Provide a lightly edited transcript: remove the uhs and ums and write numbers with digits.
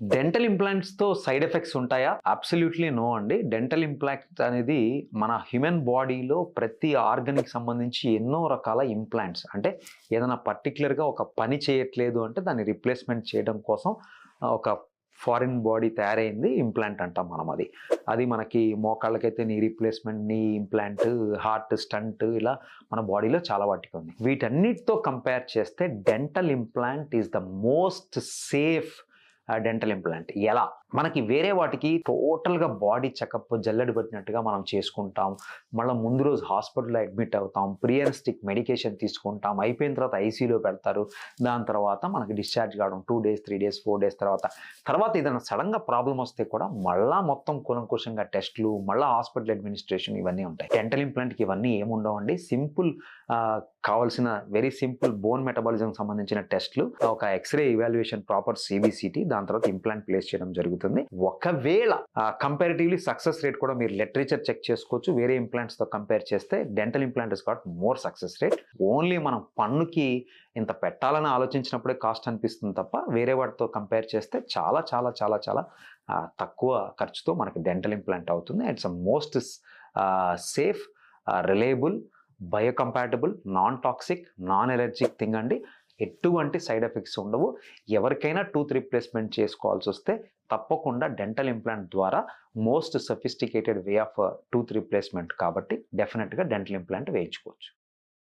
Dental ఇంప్లాంట్స్‌తో side effects ఉంటాయా? Absolutely no అండి. Dental implant అనేది మన హ్యూమన్ బాడీలో ప్రతి ఆర్గాన్‌కి సంబంధించి ఎన్నో రకాల ఇంప్లాంట్స్ అంటే ఏదైనా పర్టిక్యులర్‌గా ఒక పని చేయట్లేదు అంటే దాన్ని రిప్లేస్‌మెంట్ చేయడం కోసం ఒక ఫారిన్ బాడీ తయారైంది ఇంప్లాంట్ అంటాం మనం అది. అది మనకి మోకాళ్ళకైతే నీ రీప్లేస్‌మెంట్, నీ ఇంప్లాంట్, హార్ట్ స్టంట్ ఇలా మన బాడీలో చాలా వాటికి ఉంది. వీటన్నిటితో కంపేర్ చేస్తే dental implant is the most safe dental implant. ఎలా? మనకి వేరే వాటికి టోటల్‌గా బాడీ చెకప్ జల్లెడ పట్టినట్టుగా మనం చేసుకుంటాం. మళ్ళా ముందు రోజు హాస్పిటల్‌లో అడ్మిట్ అవుతాం. ప్రీ అనెస్థెటిక్ మెడికేషన్ తీసుకుంటాం. అయిపోయిన తర్వాత ఐసీయూలో పెడతారు. దాని తర్వాత మనకి డిశ్చార్జ్ కావడం 2 డేస్, 3 డేస్, 4 డేస్ తర్వాత ఏదైనా సడెన్‌గా ప్రాబ్లమ్ వస్తే కూడా మళ్ళా మొత్తం కూలంకషంగా టెస్ట్‌లు, మళ్ళా హాస్పిటల్ అడ్మినిస్ట్రేషన్ ఇవన్నీ ఉంటాయి. డెంటల్ ఇంప్లాంట్‌కి ఇవన్నీ ఏముండవండి. సింపుల్ కావాల్సిన వెరీ సింపుల్ బోన్ మెటబాలిజంకి సంబంధించిన టెస్ట్‌లు, ఒక ఎక్స్‌రే ఇవాల్యుయేషన్ ప్రాపర్ సీబీసీటీ దాని తర్వాత ఇంప్లాంట్ ప్లేస్ చేయడం జరుగుతుంది. ఒకవేళ కంపారిటివ్‌లీ సక్సెస్ రేట్ కూడా మీరు లిటరేచర్ చెక్ చేసుకోవచ్చు. వేరే ఇంప్లాంట్స్‌తో కంపేర్ చేస్తే dental implant has got more success rate. Only మనం పన్నుకి ఇంత పెట్టాలని ఆలోచించినప్పుడే కాస్ట్ అనిపిస్తుంది తప్ప వేరే వాటితో కంపేర్ చేస్తే చాలా చాలా చాలా చాలా తక్కువ ఖర్చుతో మనకి డెంటల్ ఇంప్లాంట్ అవుతుంది. It's most safe, reliable, biocompatible, non toxic, non allergic thing అండి. ఎటువంటి సైడ్ ఎఫెక్ట్స్ ఉండవు. ఎవరికైనా టూత్ రీప్లేస్‌మెంట్ చేసుకోవాల్సొస్తే తప్పకుండా డెంటల్ ఇంప్లాంట్ ద్వారా most sophisticated way of tooth replacement కాబట్టి డెఫినిట్‌గా డెంటల్ ఇంప్లాంట్ వేయించుకోవచ్చు.